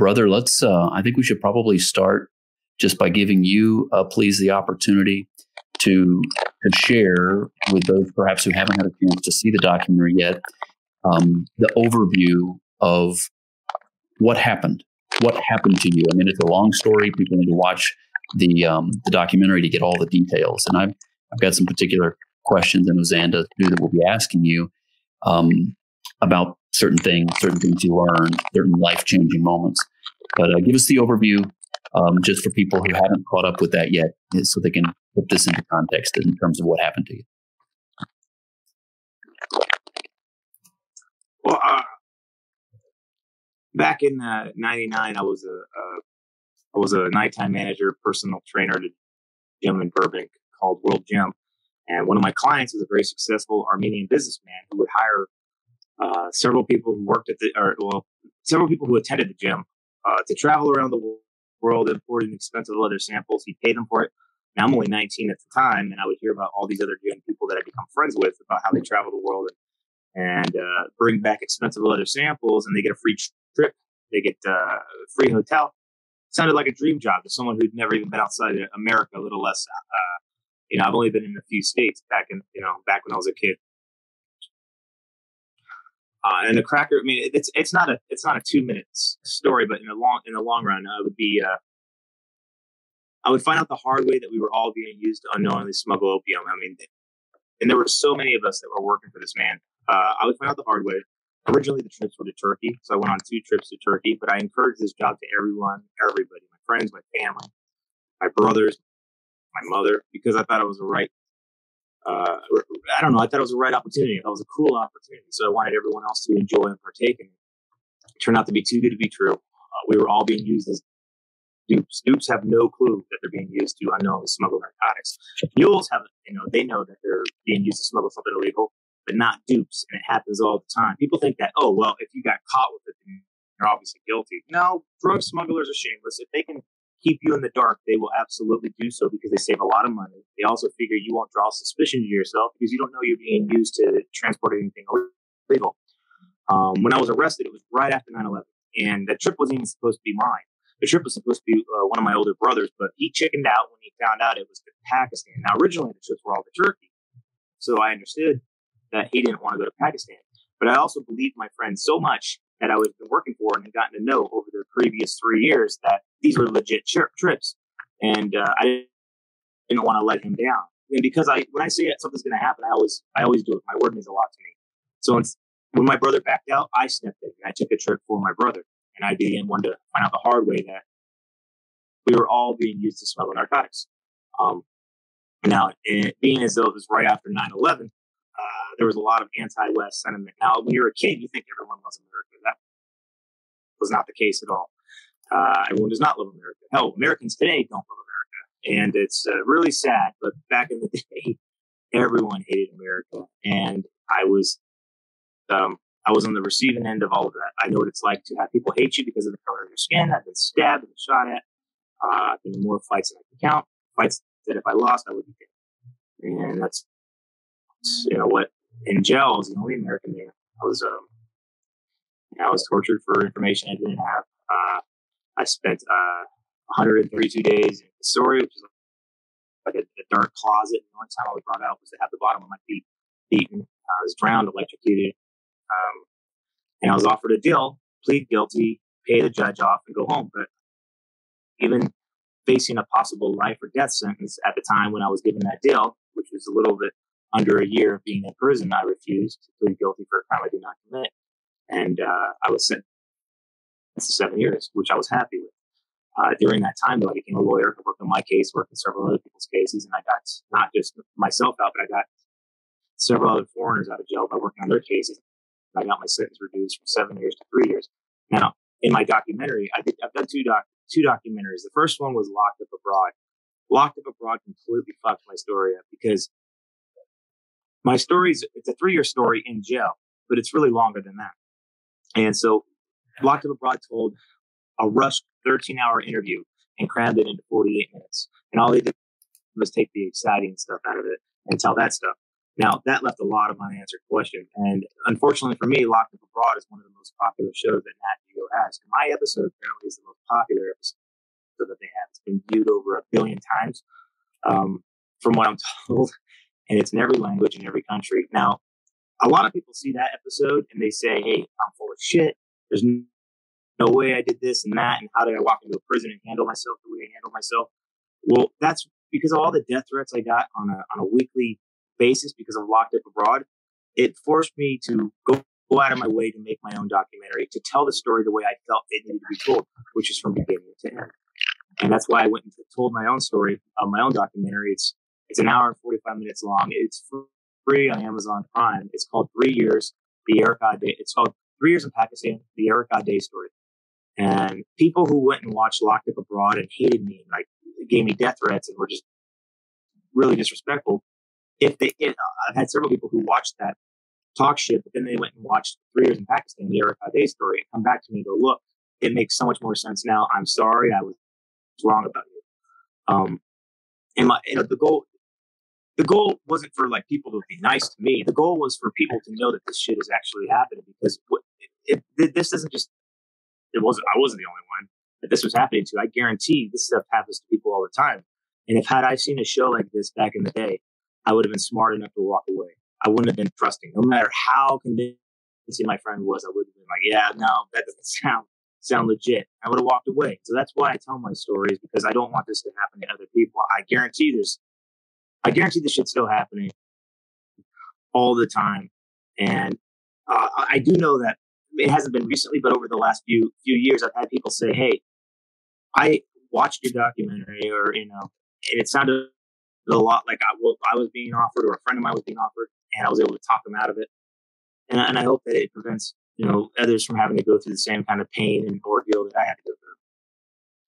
brother, let's, I think we should probably start just by giving you, please, the opportunity to share with those perhaps who haven't had a chance to see the documentary yet, the overview of what happened. What happened to you? I mean, it's a long story. People need to watch the documentary to get all the details. And I've got some particular questions in Zanne too that we'll be asking you about certain things you learned, certain life-changing moments. But give us the overview just for people who haven't caught up with that yet, so they can put this into context in terms of what happened to you. Well, back in '99, I was a nighttime manager, personal trainer at a gym in Burbank called World Gym, and one of my clients was a very successful Armenian businessman who would hire several people who worked at several people who attended the gym to travel around the world, importing expensive leather samples. He'd pay them for it. Now, I'm only 19 at the time, and I would hear about all these other gym people that I become friends with about how they travel the world and bring back expensive leather samples, and they get a free trip. They get a free hotel. Sounded like a dream job to someone who'd never even been outside of America, a little less. I've only been in a few states back when I was a kid. And the cracker, I mean, it's not a 2-minute story, but in the long run, I would find out the hard way that we were all being used to unknowingly smuggle opium. I mean, and there were so many of us that were working for this man. I would find out the hard way. Originally, the trips were to Turkey, so I went on 2 trips to Turkey. But I encouraged this job to everybody, my friends, my family, my brothers, my mother, because I thought it was the right. I don't know. I thought it was the right opportunity. I thought it was a cool opportunity. So I wanted everyone else to enjoy and partake in it. It turned out to be too good to be true. We were all being used as dupes. Dupes have no clue that they're being used to unknowingly smuggle narcotics. Mules have, they know that they're being used to smuggle something illegal, but not dupes. And it happens all the time. People think that, oh, well, if you got caught with it, then you're obviously guilty. No, drug smugglers are shameless. If they can keep you in the dark, they will absolutely do so because they save a lot of money. They also figure you won't draw suspicion to yourself because you don't know you're being used to transport anything illegal. When I was arrested, it was right after 9/11, and the trip wasn't even supposed to be mine. The trip was supposed to be one of my older brothers, but he chickened out when he found out it was to Pakistan. Now, originally, the trips were all to Turkey, so I understood that he didn't want to go to Pakistan. But I also believed my friend so much that I was been working for and had gotten to know over the previous 3 years that these were legit trips. And I didn't want to let him down. And because when I say that something's going to happen, I always do it. My word means a lot to me. So when my brother backed out, I stepped in and I took a trip for my brother. And I began one to find out the hard way that we were all being used to smuggle narcotics. Now, being as though it was right after 9/11, there was a lot of anti-West sentiment. Now, when you're a kid, you think everyone loves America. That was not the case at all. Everyone does not love America. Hell, Americans today don't love America. And it's really sad. But back in the day, everyone hated America. And I was on the receiving end of all of that. I know what it's like to have people hate you because of the color of your skin. I've been stabbed and shot at. I've been in more fights than I can count. Fights that if I lost, I would be dead. And that's, what, in jail, I was the only American there. I was tortured for information I didn't have. I spent 132 days in Missouri, which is like a dark closet. The only time I was brought out was to have the bottom of my feet beaten. I was drowned, electrocuted. And I was offered a deal, plead guilty, pay the judge off, and go home. But even facing a possible life or death sentence at the time when I was given that deal, which was a little bit under a year of being in prison, I refused to plead guilty for a crime I did not commit. And I was sentenced to 7 years, which I was happy with. During that time, though, I became a lawyer. I worked on my case, worked on several other people's cases, and I got not just myself out, but I got several other foreigners out of jail by working on their cases. I got my sentence reduced from 7 years to 3 years. Now, in my documentary, I've done two documentaries. The first one was Locked Up Abroad. Locked Up Abroad completely fucked my story up because my story's, it's a 3-year story in jail, but it's really longer than that. And so Locked Up Abroad told a rushed 13-hour interview and crammed it into 48 minutes. And all they did was take the exciting stuff out of it and tell that stuff. Now, that left a lot of unanswered questions. And unfortunately for me, Locked Up Abroad is one of the most popular shows that Nat Geo has. And my episode apparently is the most popular episode that they have. It's been viewed over 1 billion times, from what I'm told. And it's in every language in every country. Now, a lot of people see that episode and they say, hey, I'm full of shit. There's no way I did this and that. And how did I walk into a prison and handle myself the way I handle myself? Well, that's because of all the death threats I got on a weekly basis because of Locked Up Abroad. It forced me to go out of my way to make my own documentary, to tell the story the way I felt it needed to be told, which is from beginning to end. And that's why I went and told my own story, my own documentary. It's an hour and 45 minutes long. It's free on Amazon Prime. It's called 3 Years, the Erik Aude. It's called 3 Years in Pakistan, the Erik Aude story. And people who went and watched Locked Up Abroad and hated me, like gave me death threats and were just really disrespectful. I've had several people who watched that talk shit, but then they went and watched 3 Years in Pakistan, the Erik Aude story, and come back to me and go, look, it makes so much more sense now. I'm sorry, I was wrong about you. And the goal wasn't for like people to be nice to me. The goal was for people to know that this shit is actually happening, because this isn't just, I wasn't the only one that this was happening to. I guarantee this stuff happens to people all the time. And had I seen a show like this back in the day, I would have been smart enough to walk away. I wouldn't have been trusting. No matter how convincing my friend was, I would have been like, yeah, no, that doesn't sound legit. I would have walked away. So that's why I tell my stories, because I don't want this to happen to other people. I guarantee this shit's still happening all the time. And I do know that it hasn't been recently, but over the last few years, I've had people say, hey, I watched your documentary, or, and it sounded a lot like I was being offered, or a friend of mine was being offered, and I was able to talk them out of it. And I hope that it prevents, others from having to go through the same kind of pain and ordeal that I had to go